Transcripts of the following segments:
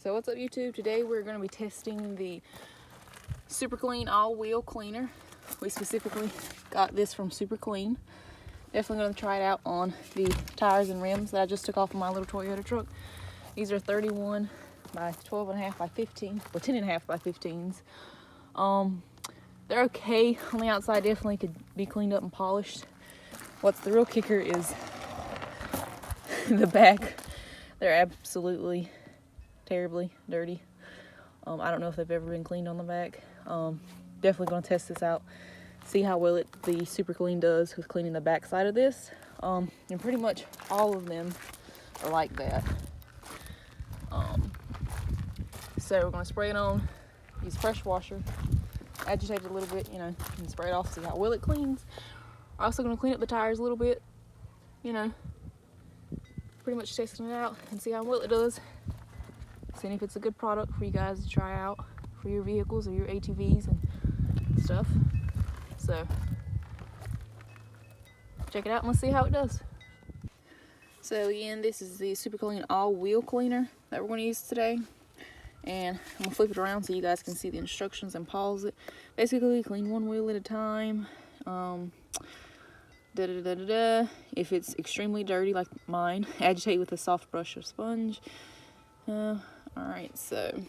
So what's up, YouTube? Today we're going to be testing the Superclean all-wheel cleaner. We specifically got this from Superclean. Definitely going to try it out on the tires and rims that I just took off of my little Toyota truck. These are 31 by 12.5 by 15, or 10.5 by 15s. They're okay on the outside, definitely could be cleaned up and polished. What's the real kicker is the back. They're absolutely terribly dirty. I don't know if they've ever been cleaned on the back. Definitely going to test this out, see how well the Superclean does with cleaning the back side of this. And pretty much all of them are like that. So we're going to spray it on, use pressure washer, agitate it a little bit, and spray it off, see how well it cleans. We're also going to clean up the tires a little bit, pretty much testing it out and see how well it does. Seeing if it's a good product for you guys to try out for your vehicles or your ATVs and stuff. So check it out and let's see how it does. So again, this is the Superclean all-wheel cleaner that we're going to use today. And I'm going to flip it around so you guys can see the instructions and pause it. Basically, clean one wheel at a time. If it's extremely dirty like mine, agitate with a soft brush or sponge. Alright, so I'm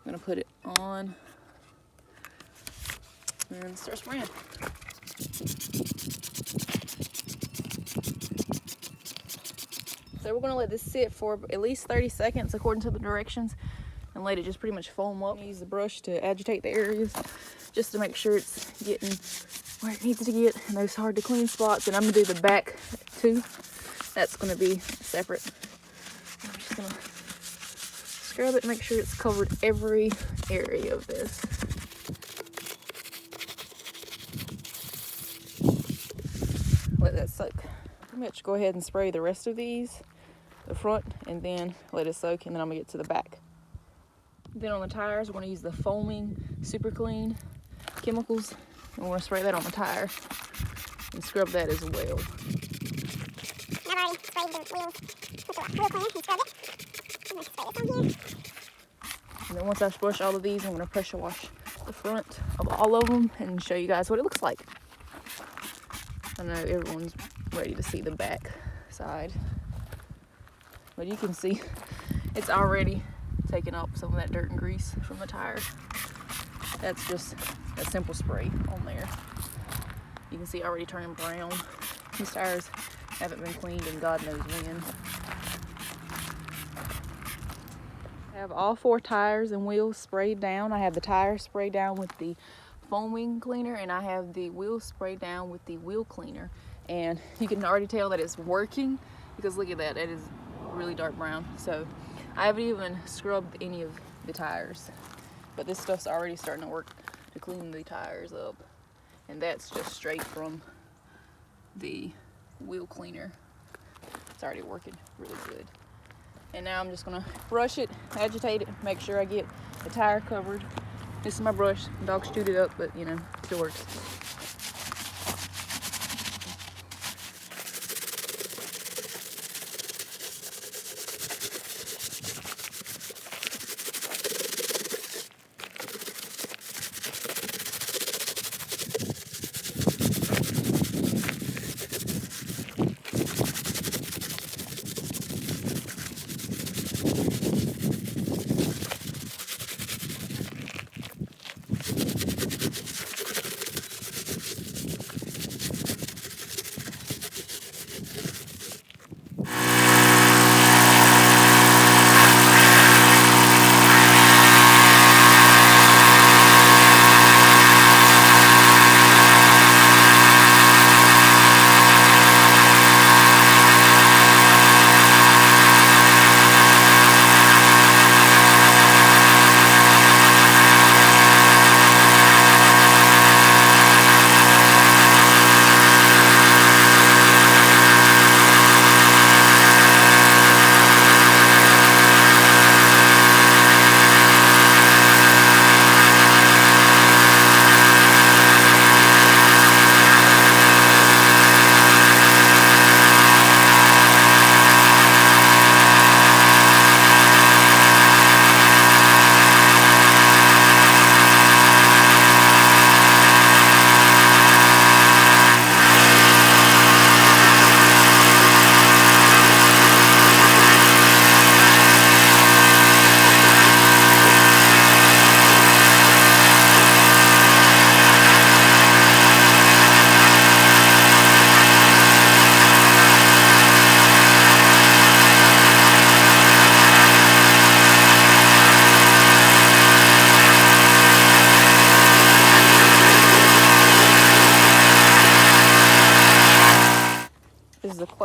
going to put it on and start spraying. So we're going to let this sit for at least 30 seconds according to the directions and let it just pretty much foam up. Use the brush to agitate the areas just to make sure it's getting where it needs to get in those hard to clean spots. And I'm going to do the back too. That's going to be separate. I'm just going to scrub it and make sure it's covered every area of this. Let that soak. Pretty much go ahead and spray the rest of these, the front, and then let it soak, and then I'm gonna get to the back. Then on the tires, we're gonna use the foaming Superclean chemicals, and we're gonna spray that on the tire and scrub that as well. I've already sprayed the wheels with the wheel cleaner and scrubbed it. I'm gonna spray this on here. And then once I brush all of these, I'm gonna pressure wash the front of all of them and show you guys what it looks like. I know everyone's ready to see the back side, but you can see it's already taken up some of that dirt and grease from the tires. That's just a simple spray on there. You can see already turning brown. These tires haven't been cleaned in God knows when. I have all 4 tires and wheels sprayed down. I have the tires sprayed down with the foaming cleaner, and I have the wheels sprayed down with the wheel cleaner. And you can already tell that it's working because look at that, it is really dark brown. So I haven't even scrubbed any of the tires, but this stuff's already starting to work to clean the tires up. And that's just straight from the wheel cleaner. It's already working really good. And now I'm just gonna brush it, agitate it, make sure I get the tire covered. This is my brush. The dog chewed it up, but it still works.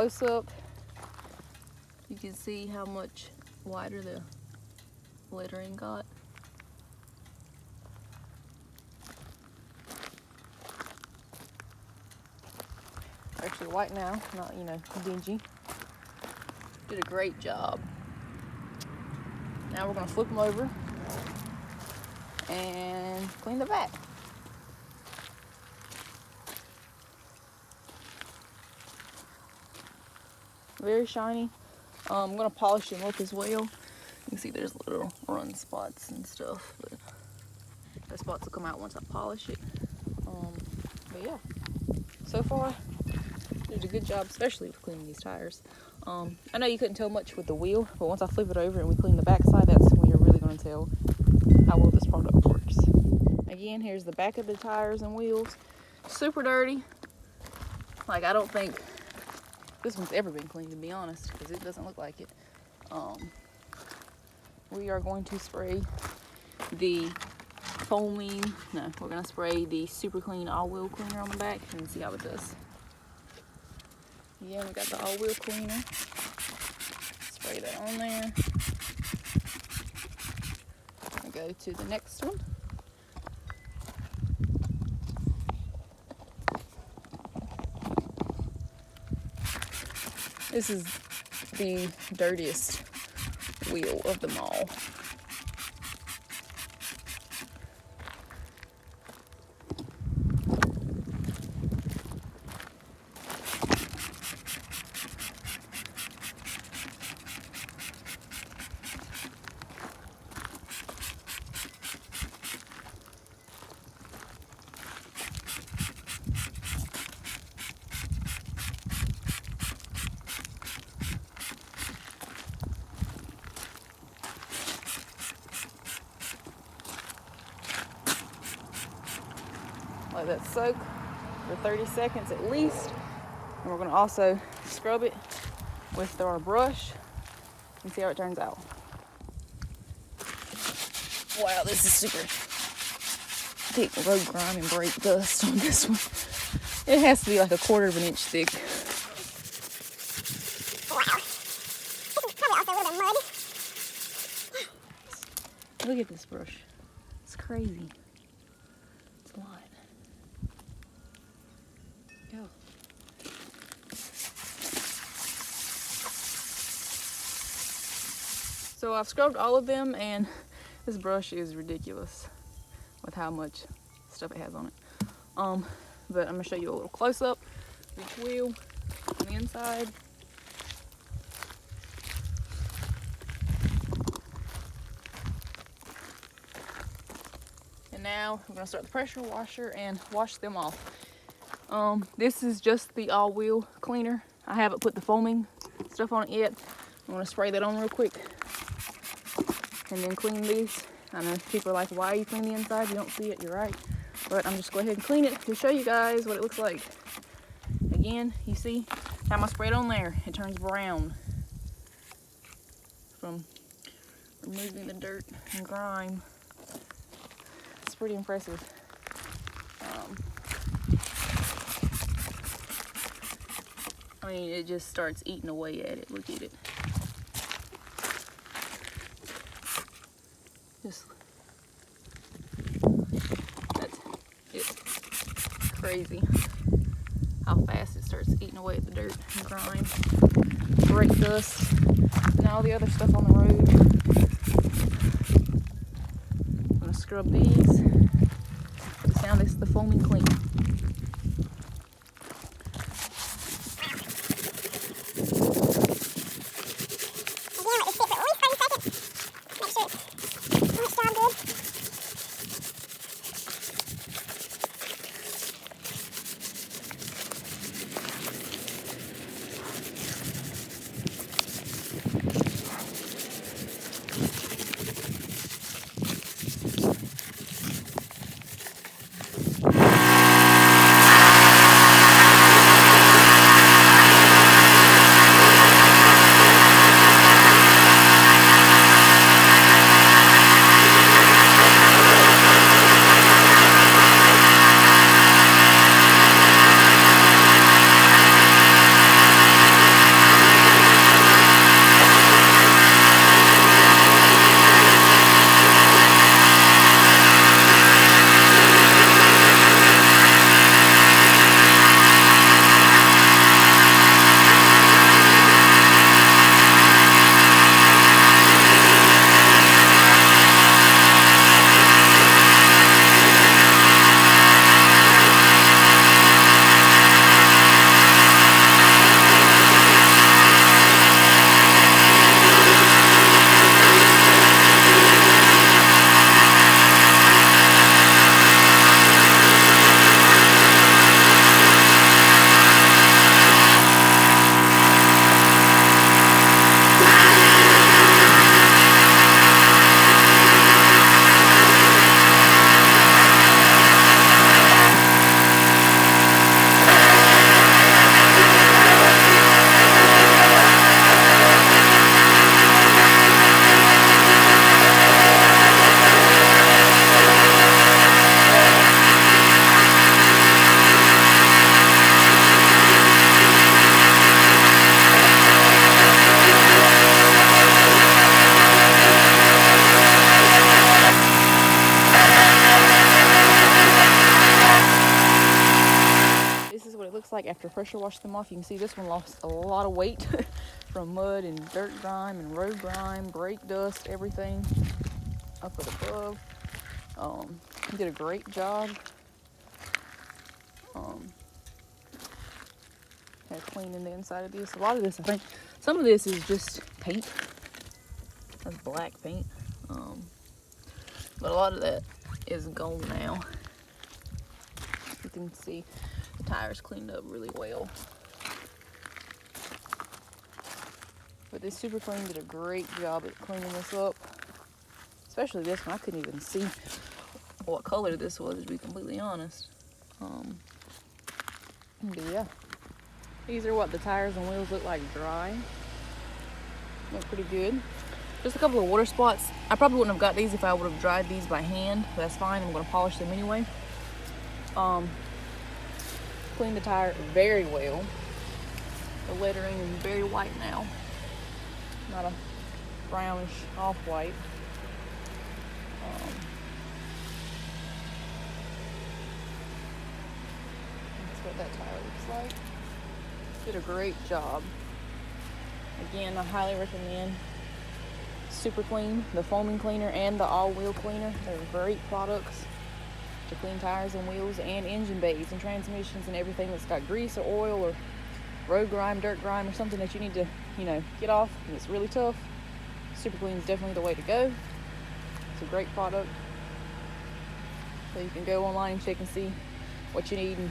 close up, you can see how much wider the lettering got. Actually white now, not, you know, dingy. Did a great job. Now we're gonna flip them over and clean the back. Very shiny. I'm gonna polish them up as well. You can see there's little run spots and stuff, but the spots will come out once I polish it. But yeah, so far did a good job, especially with cleaning these tires. I know you couldn't tell much with the wheel, but once I flip it over and we clean the back side, that's when you're really going to tell how well this product works. Again, here's the back of the tires and wheels. Super dirty. Like, I don't think this one's ever been cleaned, to be honest, because it doesn't look like it. We are going to spray the foaming, no, we're going to spray the Superclean all-wheel cleaner on the back and see how it does. Yeah, we got the all-wheel cleaner. Spray that on there. We'll go to the next one. This is the dirtiest wheel of them all. Let that soak for 30 seconds at least. And we're going to also scrub it with our brush and see how it turns out. Wow, this is super thick road grime and brake dust on this one. It has to be like 1/4 of an inch thick. Wow. This is probably also a little bit muddy. Look at this brush. It's crazy. It's a lot. Go. So I've scrubbed all of them, and this brush is ridiculous with how much stuff it has on it. But I'm gonna show you a little close up of each wheel on the inside. And now I'm gonna start the pressure washer and wash them off. This is just the all-wheel cleaner. I haven't put the foaming stuff on it yet. I'm gonna spray that on real quick and then clean these. I know people are like, why are you cleaning the inside? You don't see it, you're right. But I'm just going to go ahead and clean it to show you guys what it looks like. Again, you see, time I spray it on there, it turns brown from removing the dirt and grime. It's pretty impressive. I mean, it just starts eating away at it. Look at it. Just, it's crazy how fast it starts eating away at the dirt and grime, brake dust, and all the other stuff on the road. I'm gonna scrub these. Now this is the foaming clean. like after pressure wash them off. You can see this one lost a lot of weight from mud and dirt grime and road grime, brake dust, everything up and above. Did a great job. Cleaning the inside of this. A lot of this, I think, some of this is just paint. That's black paint. But a lot of that is gone now. You can see the tires cleaned up really well. But this Superclean did a great job at cleaning this up. Especially this one. I couldn't even see what color this was, to be completely honest. But yeah. These are what the tires and wheels look like dry. Look pretty good. Just a couple of water spots. I probably wouldn't have got these if I would have dried these by hand, but that's fine. I'm going to polish them anyway. Cleaned the tire very well. The lettering is very white now. Not a brownish off-white. That's what that tire looks like. Did a great job. Again, I highly recommend Superclean, the foaming cleaner and the all-wheel cleaner. They're great products to clean tires and wheels and engine bays and transmissions and everything that's got grease or oil or road grime, dirt grime, or something that you need to, get off and it's really tough. Superclean is definitely the way to go. It's a great product. So you can go online and check and see what you need and,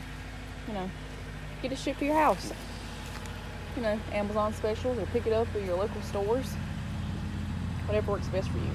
get it shipped to your house. Amazon specials, or pick it up at your local stores. Whatever works best for you.